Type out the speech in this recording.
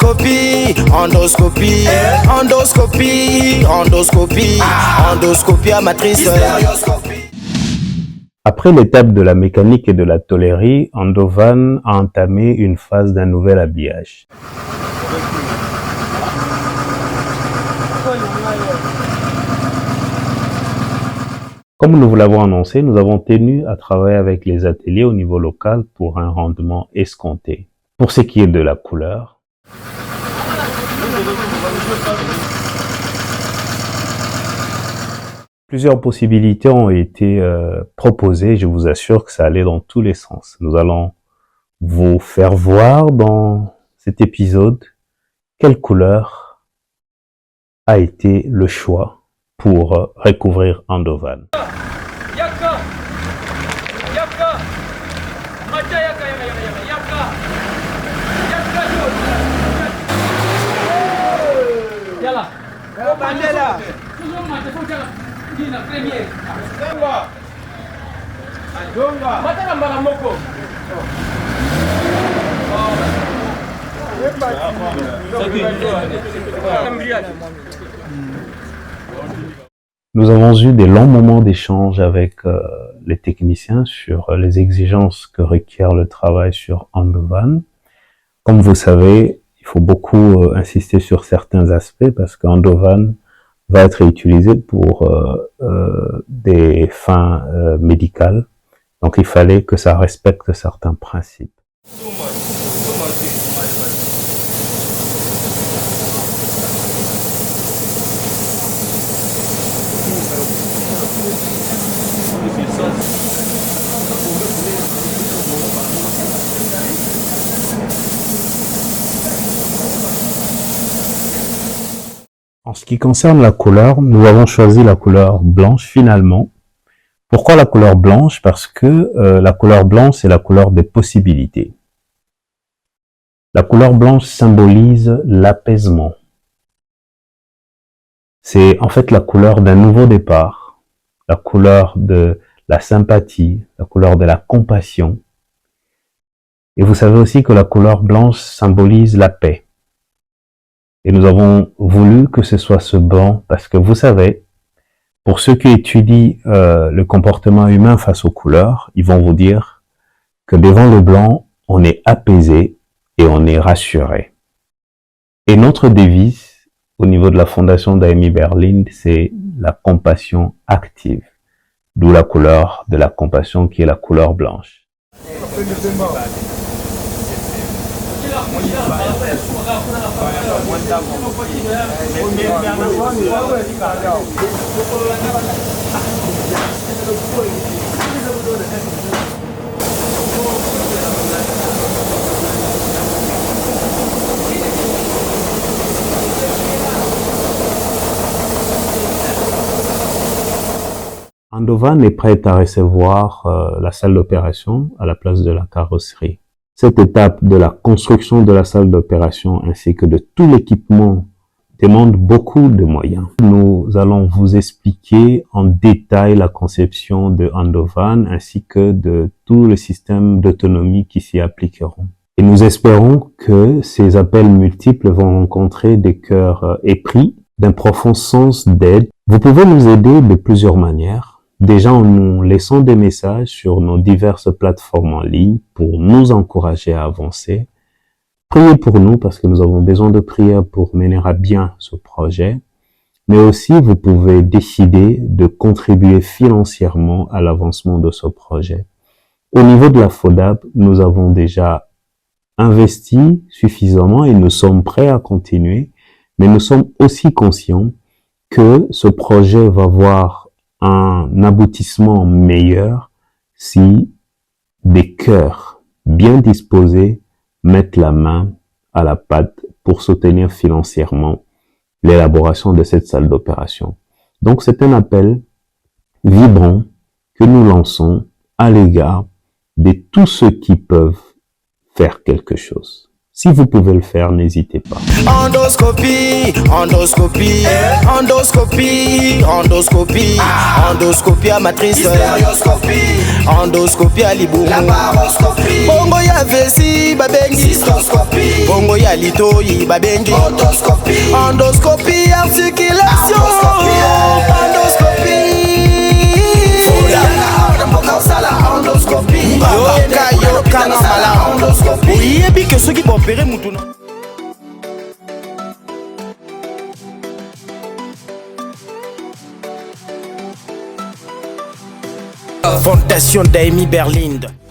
Endoscopie, endoscopie, endoscopie, endoscopie, endoscopie amatrice. Après l'étape de la mécanique et de la tôlerie, Andovan a entamé une phase d'un nouvel habillage. Comme nous vous l'avons annoncé, nous avons tenu à travailler avec les ateliers au niveau local pour un rendement escompté. Pour ce qui est de la couleur, plusieurs possibilités ont été proposées. Je vous assure que ça allait dans tous les sens. Nous allons vous faire voir dans cet épisode quelle couleur a été le choix pour recouvrir Andovan. Nous avons eu des longs moments d'échange avec les techniciens sur les exigences que requiert le travail sur Andovan. Comme vous savez, il faut beaucoup insister sur certains aspects parce qu'Andovan va être utilisé pour des fins médicales. Donc il fallait que ça respecte certains principes. En ce qui concerne la couleur, nous avons choisi la couleur blanche finalement. Pourquoi la couleur blanche? Parce que la couleur blanche, c'est la couleur des possibilités. La couleur blanche symbolise l'apaisement. C'est en fait la couleur d'un nouveau départ, la couleur de la sympathie, la couleur de la compassion. Et vous savez aussi que la couleur blanche symbolise la paix. Et nous avons voulu que ce soit ce blanc parce que vous savez, pour ceux qui étudient le comportement humain face aux couleurs, ils vont vous dire que devant le blanc, on est apaisé et on est rassuré. Et notre devise au niveau de la fondation d'Amy Berlin, c'est la compassion active. D'où la couleur de la compassion qui est la couleur blanche. Andovan est prête à recevoir la salle d'opération à la place de la carrosserie. Cette étape de la construction de la salle d'opération ainsi que de tout l'équipement demande beaucoup de moyens. Nous allons vous expliquer en détail la conception de Andovan ainsi que de tout le système d'autonomie qui s'y appliqueront. Et nous espérons que ces appels multiples vont rencontrer des cœurs épris d'un profond sens d'aide. Vous pouvez nous aider de plusieurs manières. Déjà en nous laissant des messages sur nos diverses plateformes en ligne pour nous encourager à avancer. Priez pour nous parce que nous avons besoin de prières pour mener à bien ce projet. Mais aussi, vous pouvez décider de contribuer financièrement à l'avancement de ce projet. Au niveau de la FODAP, nous avons déjà investi suffisamment et nous sommes prêts à continuer. Mais nous sommes aussi conscients que ce projet va voir un aboutissement meilleur si des cœurs bien disposés mettent la main à la pâte pour soutenir financièrement l'élaboration de cette salle d'opération. Donc c'est un appel vibrant que nous lançons à l'égard de tous ceux qui peuvent faire quelque chose. Si vous pouvez le faire, n'hésitez pas. Endoscopie, endoscopie, endoscopie, endoscopie, endoscopie amatrice, endoscopie à Libou, bongo ya vesi babengi, cystoscopie, bongo ya litoyi babengi endoscopie, articulation endoscopie, yoka na malamu oyebi ke soki baopere mutu na Fondation d'Amy Berlinde.